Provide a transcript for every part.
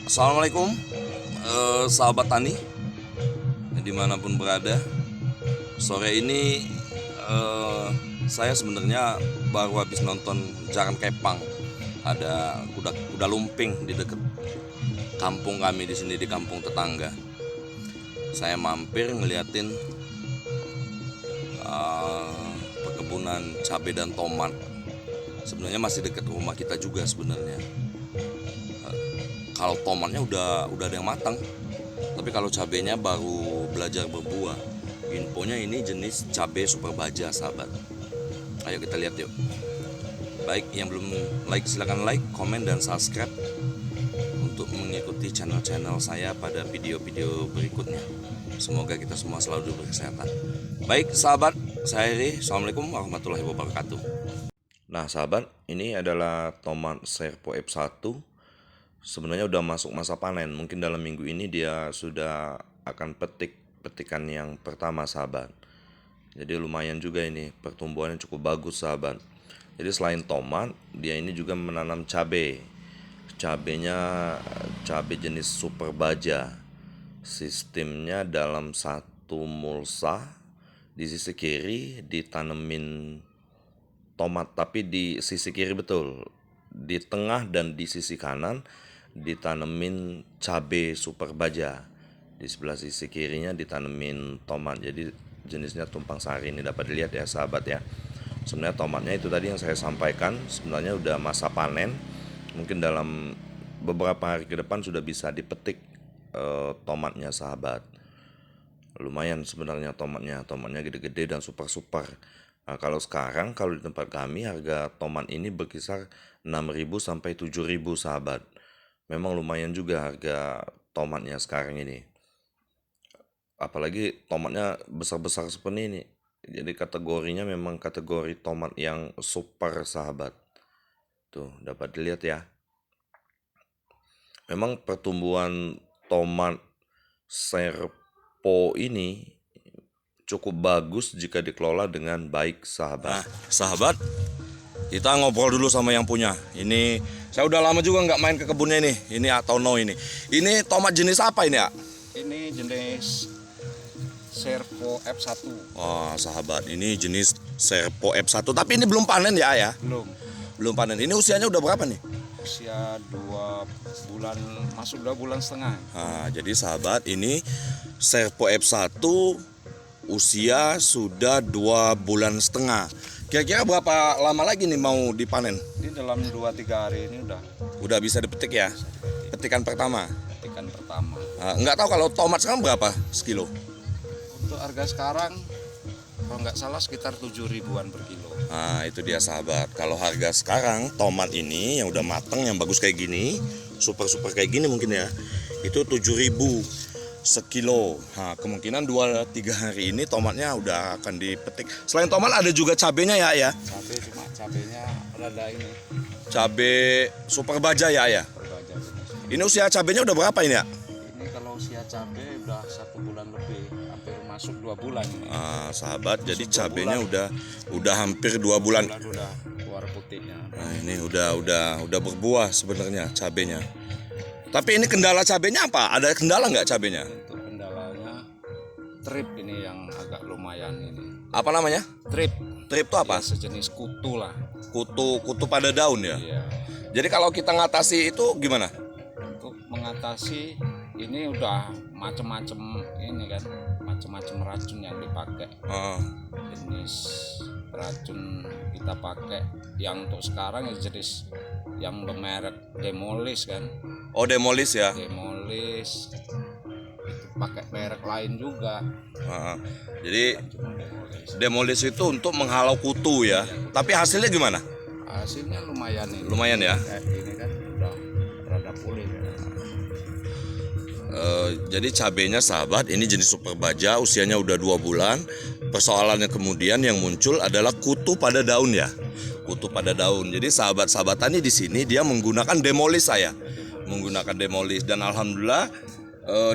Assalamualaikum sahabat tani dimanapun berada. Sore ini saya sebenarnya baru habis nonton Jaran Kepang. Ada kuda lumping di dekat kampung kami di sini, di kampung tetangga. Saya mampir ngeliatin perkebunan cabai dan tomat. Sebenarnya masih dekat rumah kita juga sebenarnya. Kalau tomatnya udah ada yang matang, tapi kalau cabenya baru belajar berbuah. Infonya ini jenis cabai super baja, sahabat. Ayo kita lihat yuk. Baik, yang belum like silahkan like, komen, dan subscribe untuk mengikuti channel-channel saya pada video-video berikutnya. Semoga kita semua selalu diberi kesehatan. Baik sahabat, saya Heri. Assalamualaikum warahmatullahi wabarakatuh. Nah sahabat, ini adalah tomat Serpo F1. Sebenarnya udah masuk masa panen. Mungkin dalam minggu ini dia sudah akan petikan yang pertama, sahabat. Jadi lumayan juga ini, pertumbuhannya cukup bagus, sahabat. Jadi selain tomat, dia ini juga menanam cabai. Cabainya cabai jenis super baja. Sistemnya dalam satu mulsa, di sisi kiri ditanemin tomat, tapi di sisi kiri betul. Di tengah dan di sisi kanan ditanemin cabai super baja. Di sebelah sisi kirinya ditanemin tomat. Jadi jenisnya tumpang sari. Ini dapat dilihat ya sahabat ya. Sebenarnya tomatnya itu tadi yang saya sampaikan, sebenarnya udah masa panen. Mungkin dalam beberapa hari ke depan sudah bisa dipetik tomatnya, sahabat. Lumayan sebenarnya tomatnya gede-gede dan super-super. Nah, kalau sekarang kalau di tempat kami harga tomat ini berkisar 6.000 sampai 7.000, sahabat. Memang lumayan juga harga tomatnya sekarang ini. Apalagi tomatnya besar-besar seperti ini. Jadi kategorinya memang kategori tomat yang super, sahabat. Tuh, dapat dilihat ya. Memang pertumbuhan tomat Serpo ini cukup bagus jika dikelola dengan baik, sahabat. Nah, sahabat, kita ngobrol dulu sama yang punya. Ini saya udah lama juga nggak main ke kebunnya ini. Ini Atono ini. Ini tomat jenis apa ini ya? Ini jenis Serpo F1. Oh, sahabat, ini jenis Serpo F1. Tapi ini belum panen ya, ya? Belum panen. Ini usianya udah berapa nih? Usia 2 bulan, masuk 2 bulan setengah. Nah, jadi sahabat, ini Serpo F1 usia sudah 2 bulan setengah. Kira-kira berapa lama lagi nih mau dipanen? Ini dalam 2-3 hari ini Udah bisa dipetik ya? Petikan pertama? petikan pertama. Nggak tahu kalau tomat sekarang berapa sekilo? Untuk harga sekarang, kalau nggak salah sekitar 7 ribuan per kilo. Nah, itu dia sahabat. Kalau harga sekarang tomat ini yang udah mateng, yang bagus kayak gini, super-super kayak gini mungkin ya, itu 7.000 sekilo. Nah, kemungkinan 2-3 hari ini tomatnya udah akan dipetik. Selain tomat ada juga cabenya ya, ya? Cabai cuma cabainya rada ini. Cabai super baja ya, ya? Berbaja jenis. Ini usia cabenya udah berapa ini ya? Ini kalau usia cabai udah 1 bulan lebih, hampir masuk 2 bulan ini. Sahabat, jadi cabenya udah hampir 2 bulan. Udah keluar putihnya. Nah, ini udah berbuah sebenarnya cabenya. Tapi ini kendala cabenya apa? Ada kendala nggak cabenya? Untuk kendalanya trip ini yang agak lumayan ini. Apa namanya? Trip. Trip itu apa? Ya, sejenis kutu lah. Kutu pada daun ya. Iya. Jadi kalau kita ngatasi itu gimana? Untuk mengatasi ini udah macem-macem ini kan, macem-macem racun yang dipakai. Jenis racun kita pakai yang untuk sekarang ya jenis yang bermerek Demolis kan. Oh, Demolis ya. Demolis itu pakai merek lain juga. Jadi Cuma Demolis. Demolis itu untuk menghalau kutu ya. Tapi hasilnya gimana? Hasilnya lumayan ini. Lumayan ya. Kayak ini kan udah rada pulih kan. Jadi cabenya sahabat ini jenis super baja, usianya udah 2 bulan. Persoalannya kemudian yang muncul adalah kutu pada daun ya. Kutu pada daun. Jadi sahabat-sahabat tani di sini dia menggunakan Demolis, menggunakan Demolis, dan alhamdulillah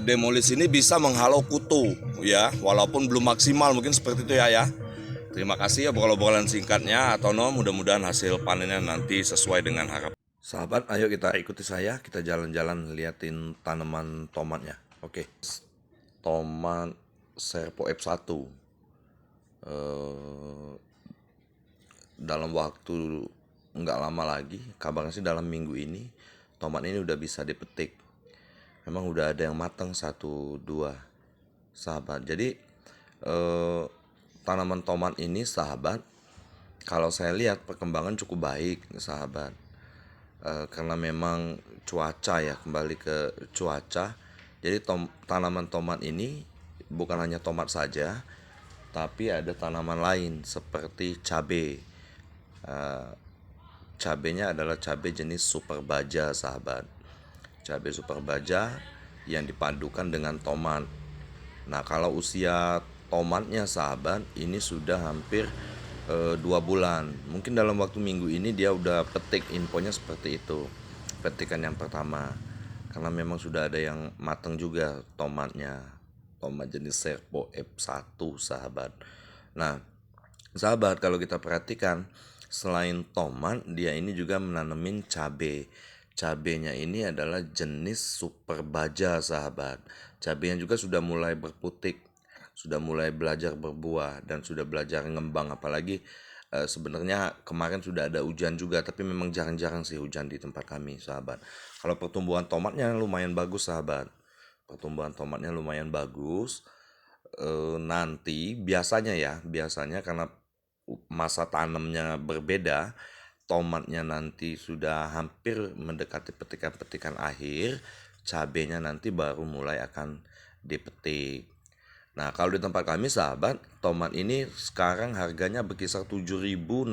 Demolis ini bisa menghalau kutu ya, walaupun belum maksimal mungkin seperti itu ya. Terima kasih ya obrolan singkatnya Atono, mudah-mudahan hasil panennya nanti sesuai dengan harapan. Sahabat, ayo kita ikuti saya, kita jalan-jalan liatin tanaman tomatnya. Oke, tomat Serpo F1. Eh, dalam waktu nggak lama lagi, kabarnya sih dalam minggu ini, tomat ini udah bisa dipetik. Memang udah ada yang matang satu dua, sahabat. Jadi tanaman tomat ini, sahabat, kalau saya lihat perkembangan cukup baik, sahabat. Karena memang cuaca ya, kembali ke cuaca. Jadi tanaman tomat ini bukan hanya tomat saja, tapi ada tanaman lain seperti cabai. Eh, Cabenya adalah cabai jenis super baja, sahabat. Cabai super baja yang dipadukan dengan tomat. Nah, kalau usia tomatnya, sahabat, ini sudah hampir 2 bulan. Mungkin dalam waktu minggu ini dia udah petik, infonya seperti itu. Petikan yang pertama. Karena memang sudah ada yang matang juga tomatnya. Tomat jenis Serpo F1, sahabat. Nah, sahabat, kalau kita perhatikan, selain tomat, dia ini juga menanemin cabai. Cabenya ini adalah jenis super baja, sahabat. Cabenya juga sudah mulai berputik, sudah mulai belajar berbuah, dan sudah belajar ngembang. Apalagi sebenarnya kemarin sudah ada hujan juga, tapi memang jarang-jarang sih hujan di tempat kami, sahabat. Kalau pertumbuhan tomatnya lumayan bagus, sahabat. Pertumbuhan tomatnya lumayan bagus. Nanti biasanya karena masa tanamnya berbeda, tomatnya nanti sudah hampir mendekati petikan-petikan akhir, cabenya nanti baru mulai akan dipetik. Nah, kalau di tempat kami, sahabat, tomat ini sekarang harganya berkisar 7.000, 6.000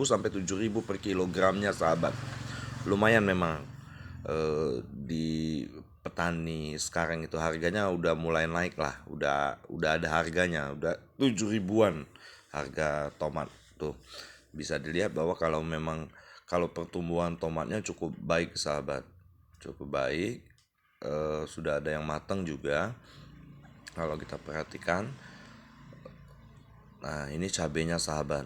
sampai 7.000 per kilogramnya, sahabat. Lumayan memang. Di petani sekarang itu harganya udah mulai naik lah, udah ada harganya, udah 7.000-an harga tomat tuh. Bisa dilihat bahwa kalau pertumbuhan tomatnya cukup baik, sahabat, cukup baik. Sudah ada yang matang juga kalau kita perhatikan. Nah, ini cabenya, sahabat.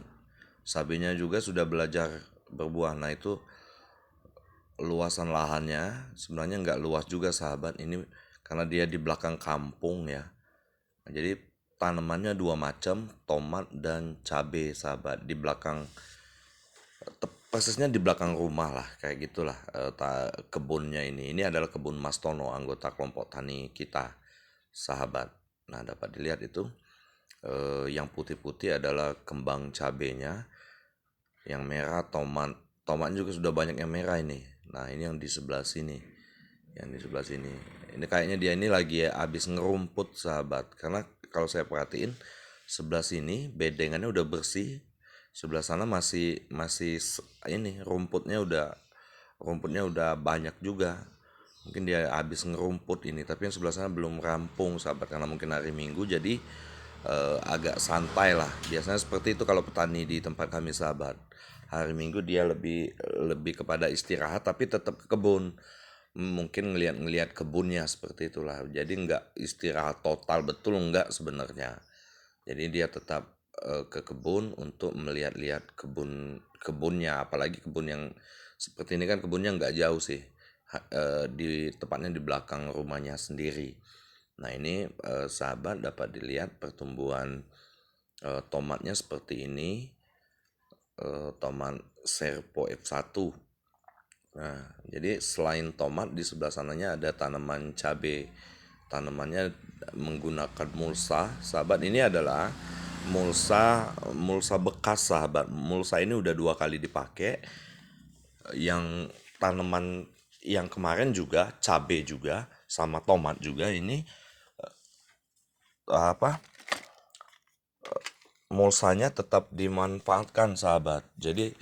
Cabenya juga sudah belajar berbuah. Nah, itu luasan lahannya sebenarnya nggak luas juga, sahabat. Ini karena dia di belakang kampung ya. Nah, jadi tanamannya dua macam, tomat dan cabai, sahabat. Di belakang, persisnya di belakang rumah lah, kayak gitulah. Kebunnya ini adalah kebun Mas Tono, anggota kelompok tani kita, sahabat. Nah, dapat dilihat itu yang putih-putih adalah kembang cabenya, yang merah tomat. Tomat juga sudah banyak yang merah ini. Nah, ini yang di sebelah sini. Yang di sebelah sini. Ini kayaknya dia ini lagi habis ngerumput, sahabat. Karena kalau saya perhatiin, sebelah sini bedengannya udah bersih. Sebelah sana masih masih ini rumputnya udah banyak juga. Mungkin dia habis ngerumput ini, tapi yang sebelah sana belum rampung, sahabat, karena mungkin hari Minggu, jadi agak santai lah. Biasanya seperti itu kalau petani di tempat kami, sahabat. Hari Minggu dia lebih lebih kepada istirahat, tapi tetap ke kebun. Mungkin ngelihat kebunnya seperti itulah. Jadi nggak istirahat total betul, nggak sebenarnya. Jadi dia tetap ke kebun untuk melihat-lihat kebunnya. Apalagi kebun yang seperti ini kan kebunnya nggak jauh sih. Tepatnya di belakang rumahnya sendiri. Nah, ini sahabat, dapat dilihat pertumbuhan tomatnya seperti ini. Tomat Serpo F1. Nah, jadi selain tomat, di sebelah sananya ada tanaman cabai. Tanamannya menggunakan mulsa, sahabat. Ini adalah mulsa bekas, sahabat. Mulsa ini udah 2 kali dipakai. Yang tanaman yang kemarin juga cabai juga sama tomat juga ini apa mulsanya tetap dimanfaatkan, sahabat. Jadi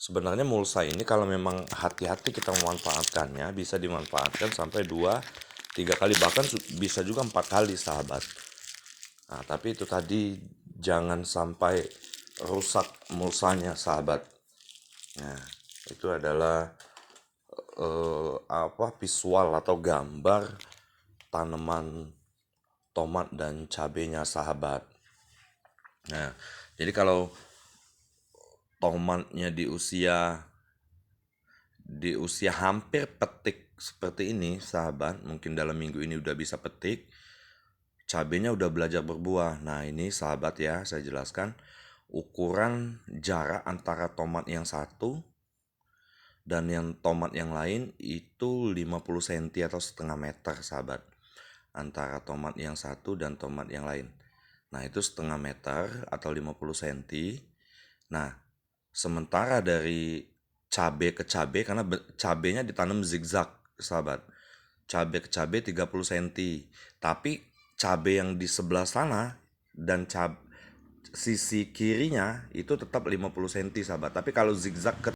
sebenarnya mulsa ini kalau memang hati-hati kita memanfaatkannya, bisa dimanfaatkan sampai 2-3 kali, bahkan bisa juga 4 kali, sahabat. Nah, tapi itu tadi jangan sampai rusak mulsanya, sahabat. Nah, itu adalah visual atau gambar tanaman tomat dan cabenya, sahabat. Nah, jadi kalau tomatnya di usia hampir petik seperti ini, sahabat, mungkin dalam minggu ini udah bisa petik, cabenya udah belajar berbuah. Nah, ini sahabat ya, saya jelaskan ukuran jarak antara tomat yang satu dan yang tomat yang lain itu 50 cm atau setengah meter, sahabat. Antara tomat yang satu dan tomat yang lain. Nah, itu setengah meter atau 50 cm. Nah, sementara dari cabe ke cabe, karena cabenya ditanam zigzag, sahabat. Cabe ke cabe 30 cm. Tapi cabe yang di sebelah sana dan sisi kirinya itu tetap 50 cm, sahabat. Tapi kalau zigzag ke